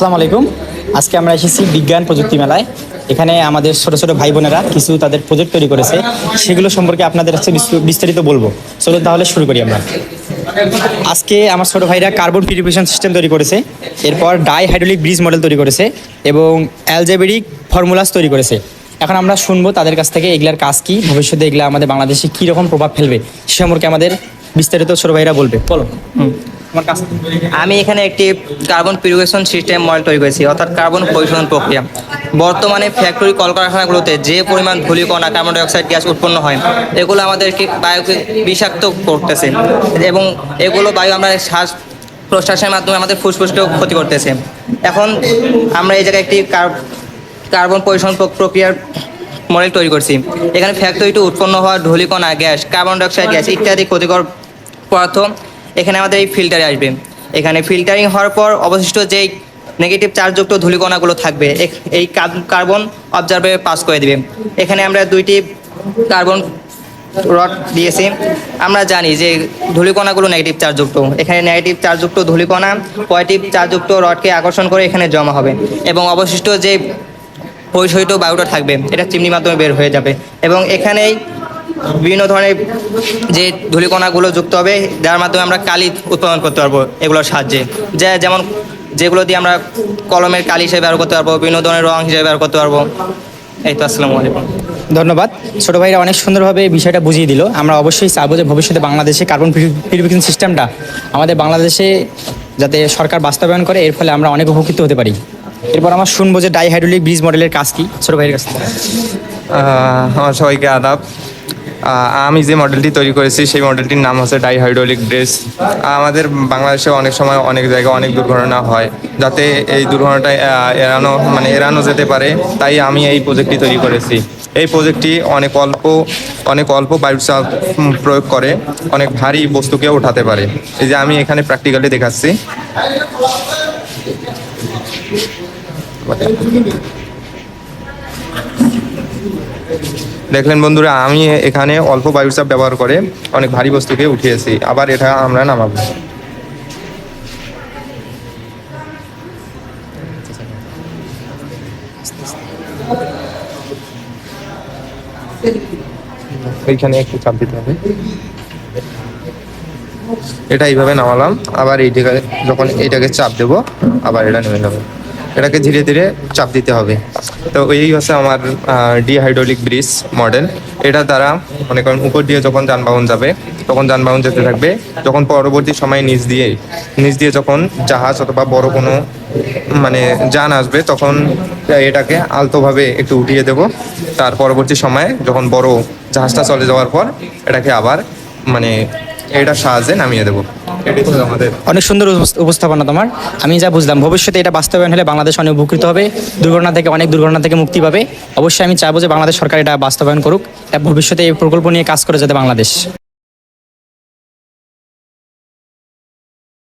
আসসালামু আলাইকুম। আজকে আমরা এসেছি বিজ্ঞান প্রযুক্তি মেলায়। এখানে আমাদের ছোট ছোট ভাই বোনেরা কিছু তাদের প্রজেক্ট তৈরি করেছে, সেগুলো সম্পর্কে আপনাদের কাছে বিস্তারিত বলবো। চলুন তাহলে শুরু করি আমরা। আজকে আমার ছোট ভাইরা কার্বন পিউরিফিকেশন সিস্টেম তৈরি করেছে, এরপর ডাই হাইড্রোলিক ব্রিজ মডেল তৈরি করেছে এবং অ্যালজেব্রিক ফর্মুলাস তৈরি করেছে। এখন আমরা শুনবো তাদের কাছ থেকে এগুলার কাজ কি, ভবিষ্যতে এগুলা আমাদের বাংলাদেশে কী রকম প্রভাব ফেলবে সে সম্পর্কে আমাদের বিস্তারিত ছোট ভাইরা বলবে। বলো। তোমার কাজ। আমি এখানে একটি কার্বন পিউরিফিকেশন সিস্টেম মডেল তৈরি করেছি, অর্থাৎ কার্বন পরিশোধন প্রক্রিয়া। বর্তমানে ফ্যাক্টরি কলকারখানাগুলোতে যে পরিমাণ ধূলিকণা কার্বন ডাইঅক্সাইড গ্যাস উৎপন্ন হয়, এগুলো আমাদেরকে বায়ুকে বিষাক্ত করতেছে এবং এগুলো বায়ু আমরা শ্বাস প্রশ্বাসের মাধ্যমে আমাদের ফুসফুসকেও ক্ষতি করতেছে। এখন আমরা এই জায়গায় একটি কার্বন পরিশোধন প্রক্রিয়ার মডেল তৈরি করছি। এখানে ফ্যাক্টরিতে উৎপন্ন হওয়া ধূলিকণা গ্যাস, কার্বন ডাইঅক্সাইড গ্যাস ইত্যাদি ক্ষতিকর পদার্থ এখানে আমাদের এই ফিল্টারে আসবে। এখানে ফিল্টারিং হওয়ার পর অবশিষ্ট যেই নেগেটিভ চার্জযুক্ত ধূলিকণাগুলো থাকবে এই কার্বন অবজারভারে পাস করে দিবে। এখানে আমরা দুইটি কার্বন রড দিয়েছি। আমরা জানি যে ধূলিকণাগুলো নেগেটিভ চার্জযুক্ত। এখানে নেগেটিভ চার্জযুক্ত ধূলিকণা পজিটিভ চার্জযুক্ত রডকে আকর্ষণ করে এখানে জমা হবে এবং অবশিষ্ট যে পরিশোধিত বায়ুটা থাকবে এটা চিমনির মাধ্যমে বের হয়ে যাবে এবং এখানেই বিভিন্ন ধরনের যে ধূলিকণাগুলো যুক্ত হবে, যার মাধ্যমে আমরা কালি উৎপাদন করতে পারবো এগুলোর সাহায্যে। যেমন যেগুলো দিয়ে আমরা কলমের কালি হিসেবে ব্যবহার করতে পারবো, বিভিন্ন ধরনের রং হিসেবে ব্যবহার করতে পারবো। এই তো, আসসালামু আলাইকুম। ধন্যবাদ। ছোট ভাইরা অনেক সুন্দরভাবে বিষয়টা বুঝিয়ে দিল। আমরা অবশ্যই চাবো যে ভবিষ্যতে বাংলাদেশে কার্বন পিউরিফিকেশন সিস্টেমটা আমাদের বাংলাদেশে যাতে সরকার বাস্তবায়ন করে, এর ফলে আমরা অনেক উপকৃত হতে পারি। এরপর আমরা শুনবো যে ডাই হাইড্রোলিক ব্রিজ মডেলের কাজ কি, ছোট ভাইয়ের কাছ থেকে। আমার সবাইকে আদাব। আমি যে মডেলটি তৈরি করেছি সেই মডেলটির নাম হচ্ছে ডাই হাইড্রোলিক ব্রিজ। আমাদের বাংলাদেশে অনেক সময় অনেক জায়গায় অনেক দুর্ঘটনা হয়, যাতে এই দুর্ঘটনাটা এড়ানো যেতে পারে, তাই আমি এই প্রজেক্টটি তৈরি করেছি। এই প্রজেক্টটি অনেক অল্প বায়ুর চাপ প্রয়োগ করে অনেক ভারী বস্তুকে ওঠাতে পারে। এই যে আমি এখানে প্র্যাকটিক্যালি দেখাচ্ছি। দেখলেন বন্ধুরা, আমি এখানে অল্প বায়ুর চাপ ব্যবহার করে অনেক ভারী বস্তুকে উঠিয়েছি। আবার এটা আমরা নামাবো। এইখানে একটু চাপ দিতে হবে। এটা এইভাবে নামালাম, আবার এইটাকে যখন এইটাকে চাপ দেবো আবার এটা নেমে যাবে। এটাকে ধীরে ধীরে চাপ দিতে হবে। তো এই হচ্ছে আমার ডিহাইড্রোলিক ব্রিজ মডেল। এটা দ্বারা মনে করেন উপর দিয়ে যখন যানবাহন যাবে তখন যানবাহন যেতে থাকবে, যখন পরবর্তী সময় নিচ দিয়ে যখন জাহাজ অথবা বড় কোনো যান আসবে তখন এটাকে আলতোভাবে একটু উঠিয়ে দেব। তার পরবর্তী সময়ে যখন বড় জাহাজটা চলে যাওয়ার পর এটাকে আবার এটার সাহায্যে নামিয়ে দেবো। এটাই ছিল আমাদের। অনেক সুন্দর উপস্থাপনা তোমার। আমি যা বুঝলাম, ভবিষ্যতে এটা বাস্তবায়ন হলে বাংলাদেশ অনেক উপকৃত হবে, অনেক দুর্ঘটনা থেকে মুক্তি পাবে। অবশ্যই আমি চাইবো যে বাংলাদেশ সরকার এটা বাস্তবায়ন করুক, ভবিষ্যতে এই প্রকল্প নিয়ে কাজ করে যাতে বাংলাদেশ